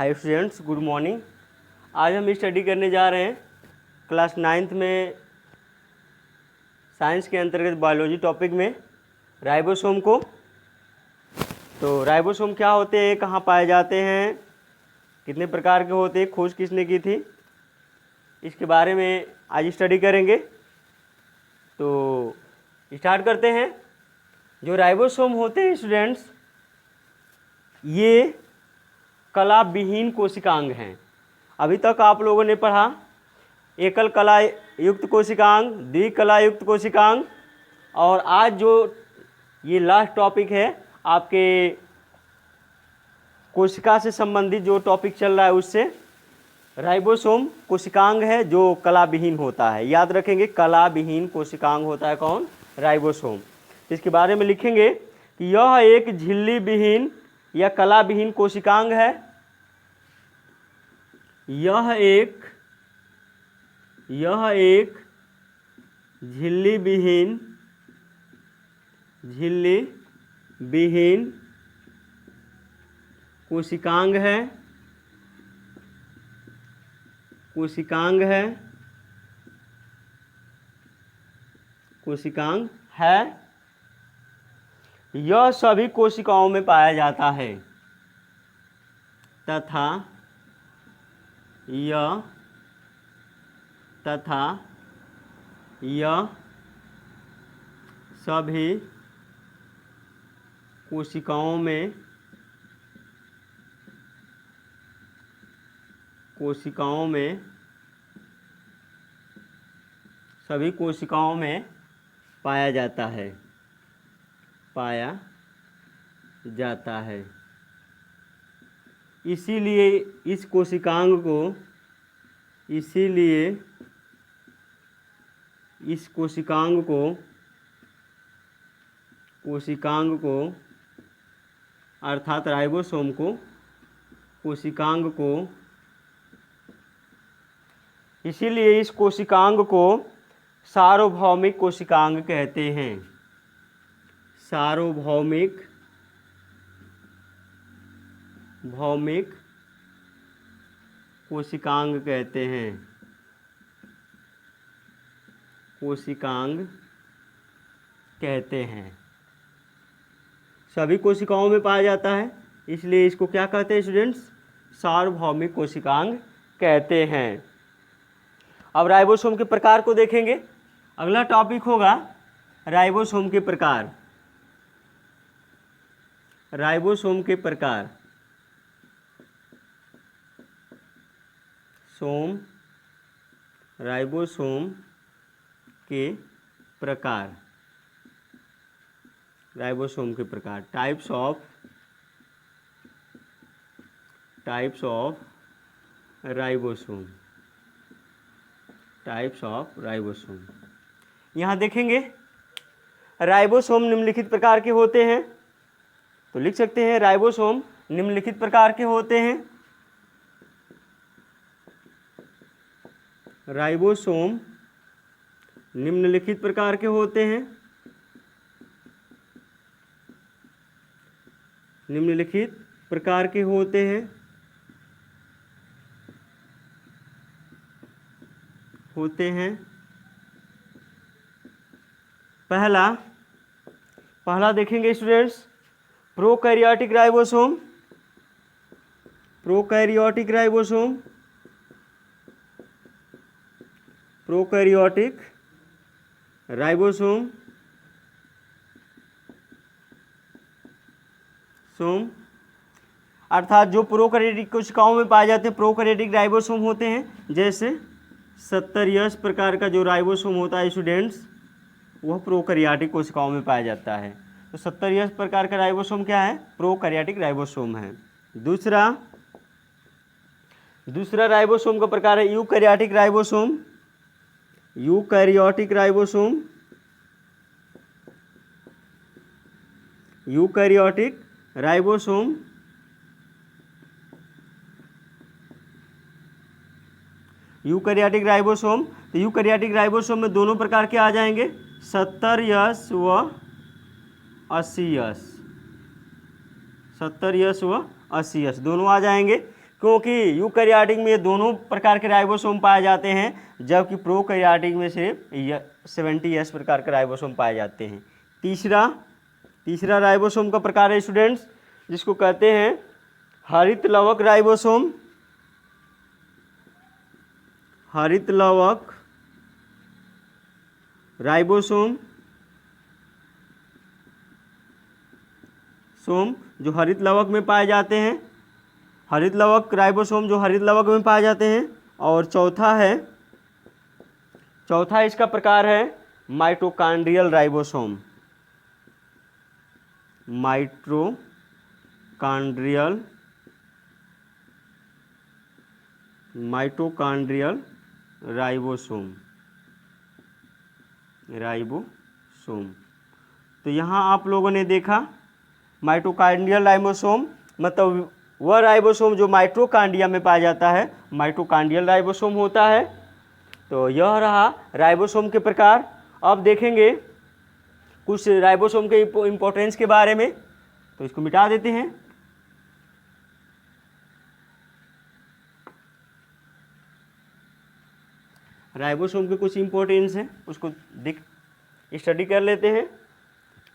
Hi students, good morning. आज हम study करने जा रहे हैं क्लास 9th में साइंस के अंतर्गत बायोलॉजी टॉपिक में राइबोसोम को। तो राइबोसोम क्या होते हैं, कहाँ पाए जाते हैं, कितने प्रकार के होते हैं, खोज किसने की थी, इसके बारे में आज स्टडी करेंगे। तो स्टार्ट करते हैं। जो राइबोसोम होते हैं स्टूडेंट्स, ये कला विहीन कोशिकांग हैं। अभी तक आप लोगों ने पढ़ा एकल कला युक्त कोशिकांग, द्विकला युक्त कोशिकांग, और आज जो ये लास्ट टॉपिक है आपके कोशिका से संबंधित जो टॉपिक चल रहा है उससे राइबोसोम कोशिकांग है जो कला विहीन होता है। याद रखेंगे, कला विहीन कोशिकांग होता है कौन? राइबोसोम। इसके बारे में लिखेंगे कि यह एक झिल्ली विहीन या कला विहीन कोशिकांग है। यह एक झिल्ली विहीन कोशिकांग है। यह सभी कोशिकाओं में पाया जाता है तथा यह सभी कोशिकाओं में पाया जाता है। इसीलिए इस कोशिकांग को अर्थात राइबोसोम को कोशिकांग को इसीलिए इस कोशिकांग को सार्वभौमिक कोशिकांग कहते हैं। सार्वभौमिक कोशिकांग कहते हैं। सभी कोशिकाओं में पाया जाता है, इसलिए इसको क्या कहते हैं स्टूडेंट्स? सार्वभौमिक कोशिकांग कहते हैं। अब राइबोसोम के प्रकार को देखेंगे। अगला टॉपिक होगा राइबोसोम के प्रकार। राइबोसोम के प्रकार। राइबोसोम के प्रकार टाइप्स ऑफ राइबोसोम। यहाँ देखेंगे राइबोसोम निम्नलिखित प्रकार के होते हैं। तो लिख सकते हैं राइबोसोम निम्नलिखित प्रकार के होते हैं। राइबोसोम निम्नलिखित प्रकार के होते हैं। पहला देखेंगे students, prokaryotic ribosome. Prokaryotic ribosome अर्थात जो प्रोकैरियोटिक कोशिकाओं में पाए जाते हैं प्रोकैरियोटिक राइबोसोम होते हैं। जैसे 70S प्रकार का जो राइबोसोम होता है स्टूडेंट्स, वह प्रोकैरियोटिक कोशिकाओं में पाया जाता है। तो 70S प्रकार का राइबोसोम क्या है? प्रोकैरियोटिक राइबोसोम है। दूसरा राइबोसोम का प्रकार है यूकैरियोटिक राइबोसोम। यूकैरियोटिक राइबोसोम तो यूकैरियोटिक राइबोसोम में दोनों प्रकार के आ जाएंगे, 70S व 80S। 70S व 80S दोनों आ जाएंगे। क्योंकि यूकैरियोटिक में दोनों प्रकार के राइबोसोम पाए जाते हैं, जबकि प्रोकैरियोटिक में सिर्फ 70S प्रकार के राइबोसोम पाए जाते हैं। तीसरा राइबोसोम का प्रकार है स्टूडेंट्स, जिसको कहते हैं हरित लवक राइबोसोम। हरित लवक राइबोसोम जो हरित लवक में पाए जाते हैं, हरित लवक राइबोसोम जो हरित लवक में पाए जाते हैं। और चौथा इसका प्रकार है माइटोकॉन्ड्रियल राइबोसोम। Mitochondrial ribosome. तो यहाँ आप लोगों ने देखा माइटोकॉन्ड्रियल राइबोसोम मतलब वह राइबोसोम जो माइटोकॉन्ड्रिया में पाया जाता है, माइटोकॉन्ड्रियल राइबोसोम होता है। तो यह रहा राइबोसोम के प्रकार। अब देखेंगे कुछ राइबोसोम के इम्पोर्टेंस के बारे में, तो इसको मिटा देते हैं। राइबोसोम के कुछ इम्पोर्टेंस हैं, उसको स्टडी कर लेते हैं।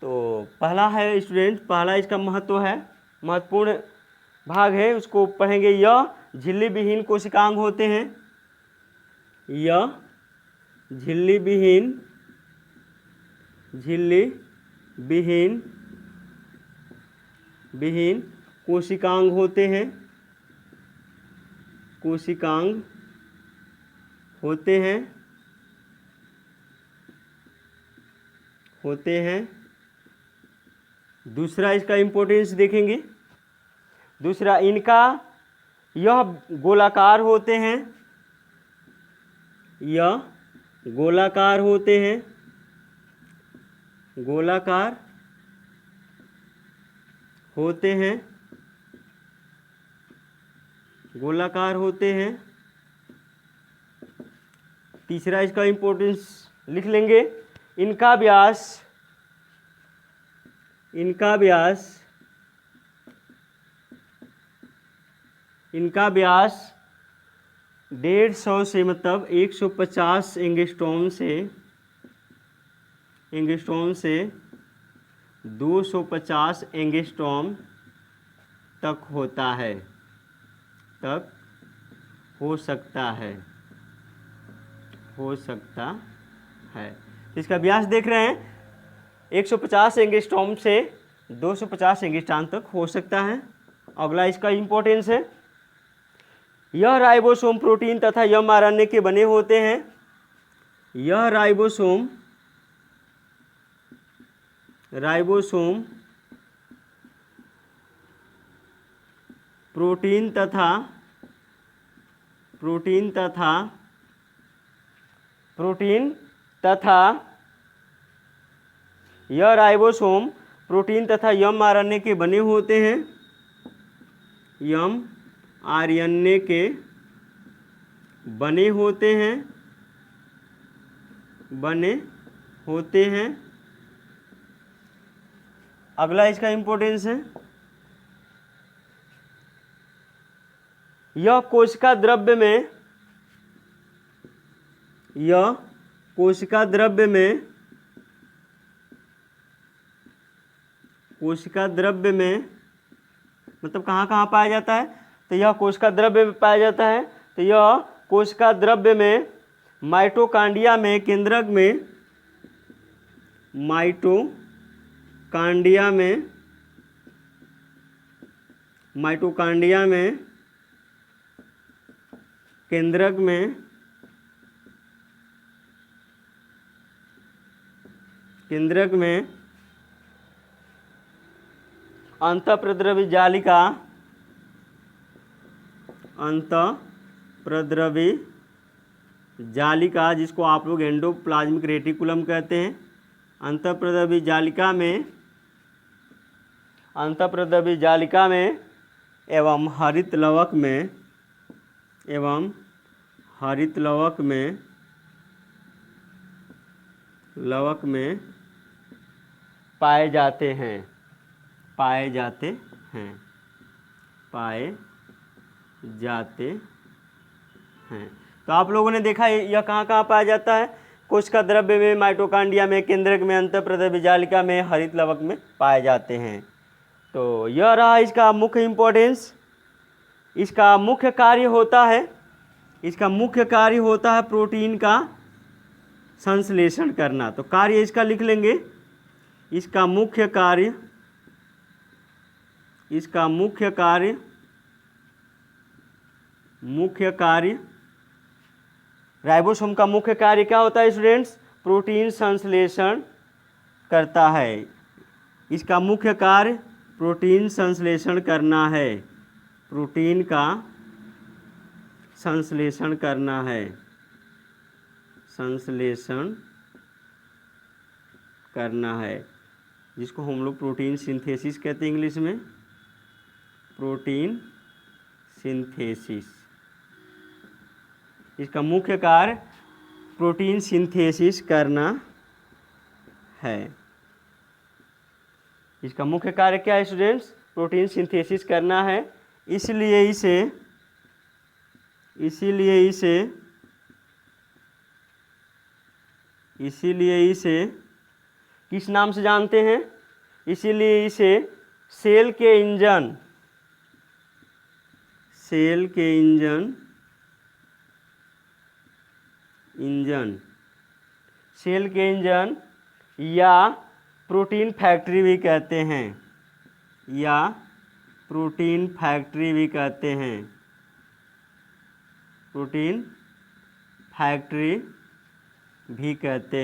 तो पहला है स्टूडेंट, पहला इसका महत्वपूर्ण भाग है, उसको पढ़ेंगे। यह झिल्ली विहीन कोशिकांग होते हैं। यह झिल्ली विहीन कोशिकांग होते हैं। दूसरा इसका इम्पोर्टेंस देखेंगे। दूसरा इनका यह गोलाकार होते हैं। यह गोलाकार होते हैं। तीसरा इसका इम्पोर्टेंस लिख लेंगे। इनका व्यास 150 से मतलब 150 एंगस्ट्रॉम से 250 एंगस्ट्रॉम तक हो सकता है। इसका व्यास देख रहे हैं, 150 एंगस्ट्रॉम से 250 एंगस्ट्रॉम तक हो सकता है। अगला इसका इम्पोर्टेंस है, यह राइबोसोम प्रोटीन तथा mRNA के बने होते हैं। यह राइबोसोम प्रोटीन तथा mRNA के बने होते हैं। mRNA के बने होते हैं। अगला इसका इम्पोर्टेंस है, यह कोशिका द्रव्य में मतलब कहाँ पाया जाता है, तो यह कोशिका द्रव्य में पाया जाता है। तो यह कोशिका द्रव्य में माइटोकॉन्ड्रिया में केंद्रक में केंद्रक में अंतःप्रद्रवी जालिका जिसको आप लोग एंडोप्लाज्मिक रेटिकुलम कहते हैं। अंतःप्रद्रवी जालिका में एवं हरित लवक में पाए जाते हैं। जाते हैं। तो आप लोगों ने देखा यह कहाँ कहाँ पाया जाता है? कोशिका द्रव्य में, माइटोकांड्रिया में, केंद्रक में, अंतःप्रदय बीजालिका में, हरित लवक में पाए जाते हैं। तो यह रहा इसका मुख्य इम्पोर्टेंस। इसका मुख्य कार्य होता है प्रोटीन का संश्लेषण करना। तो कार्य इसका लिख लेंगे। इसका मुख्य कार्य राइबोसोम का मुख्य कार्य क्या होता है स्टूडेंट्स? प्रोटीन संश्लेषण करता है। इसका मुख्य कार्य प्रोटीन संश्लेषण करना है। प्रोटीन का संश्लेषण करना है। संश्लेषण करना है, जिसको हम लोग प्रोटीन सिंथेसिस कहते हैं इंग्लिश में। Protein synthesis. इसका मुख्य कार्य प्रोटीन सिंथेसिस करना है। इसका मुख्य कार्य क्या है स्टूडेंट्स? प्रोटीन सिंथेसिस करना है। इसलिए इसे किस नाम से जानते हैं? इसीलिए इसे सेल के इंजन या प्रोटीन फैक्ट्री भी कहते हैं। प्रोटीन फैक्ट्री भी कहते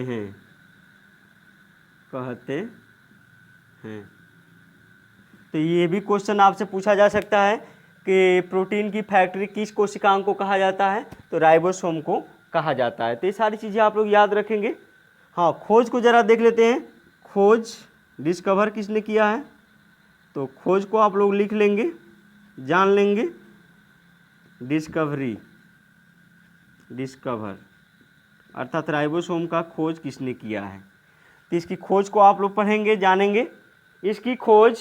हैं। तो ये भी क्वेश्चन आपसे पूछा जा सकता है कि प्रोटीन की फैक्ट्री किस कोशिकांग को कहा जाता है? तो राइबोसोम को कहा जाता है। तो ये सारी चीज़ें आप लोग याद रखेंगे। हाँ, खोज को ज़रा देख लेते हैं। खोज डिस्कवर किसने किया है? तो खोज को आप लोग लिख लेंगे, जान लेंगे। डिस्कवर अर्थात राइबोसोम का खोज किसने किया है। तो इसकी खोज को आप लोग पढ़ेंगे, जानेंगे। इसकी खोज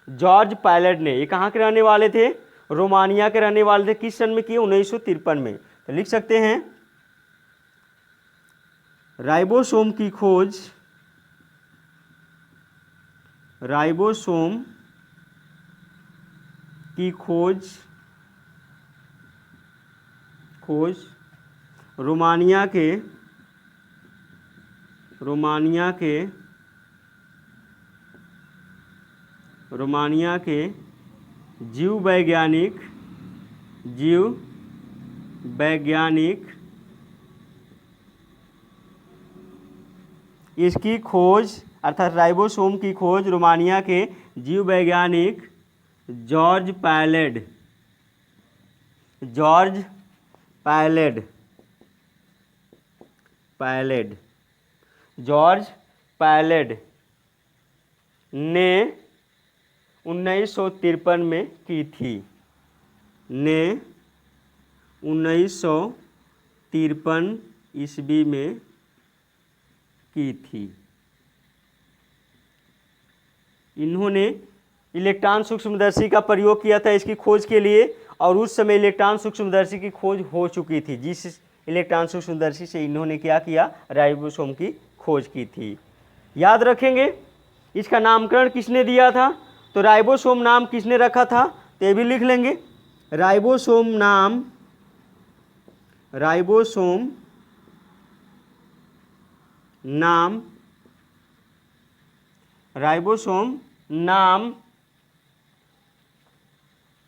जॉर्ज पायलट ने, ये कहाँ के रहने वाले थे? रोमानिया के रहने वाले थे। किस सन में किए? 1953 में। तो लिख सकते हैं राइबोसोम की खोज रोमानिया के जीव वैज्ञानिक इसकी खोज अर्थात राइबोसोम की खोज रोमानिया के जीव वैज्ञानिक जॉर्ज पायलट ने 1953 में की थी। 1953 ईस्वी में की थी। इन्होंने इलेक्ट्रॉन सूक्ष्मदर्शी का प्रयोग किया था इसकी खोज के लिए, और उस समय इलेक्ट्रॉन सूक्ष्मदर्शी की खोज हो चुकी थी। जिस इलेक्ट्रॉन सूक्ष्मदर्शी से इन्होंने क्या किया? राइबोसोम की खोज की थी। याद रखेंगे। इसका नामकरण किसने दिया था? तो राइबोसोम नाम किसने रखा था? तो ये भी लिख लेंगे। राइबोसोम नाम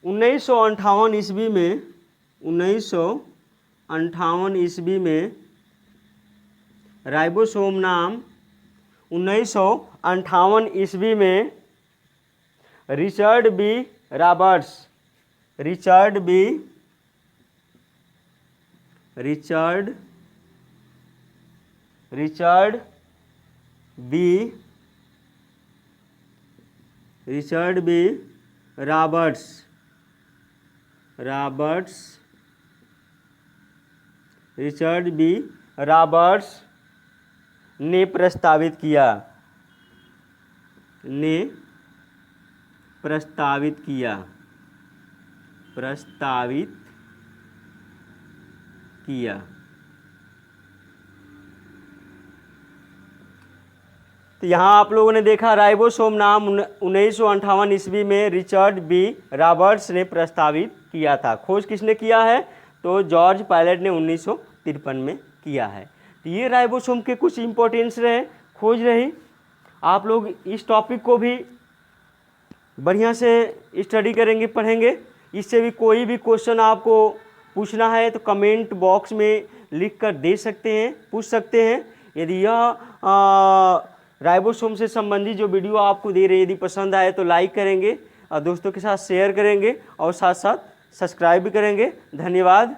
1958 ईस्वी में 1958 ईस्वी में राइबोसोम नाम 1958 ईस्वी में रिचर्ड बी रॉबर्ट्स ने प्रस्तावित किया। प्रस्तावित किया। तो यहाँ आप लोगों ने देखा राइबोसोम नाम 1958 ईस्वी में रिचर्ड बी रॉबर्ट्स ने प्रस्तावित किया था। खोज किसने किया है? तो जॉर्ज पायलट ने 1953 में किया है। तो ये राइबोसोम के कुछ इंपॉर्टेंस रहे, खोज रही। आप लोग इस टॉपिक को भी बढ़िया से स्टडी करेंगे, पढ़ेंगे। इससे भी कोई भी क्वेश्चन आपको पूछना है तो कमेंट बॉक्स में लिख कर दे सकते हैं, पूछ सकते हैं। यदि यह राइबोसोम से संबंधित जो वीडियो आपको दे रहे हैं यदि पसंद आए तो लाइक करेंगे और दोस्तों के साथ शेयर करेंगे और साथ साथ सब्सक्राइब भी करेंगे। धन्यवाद।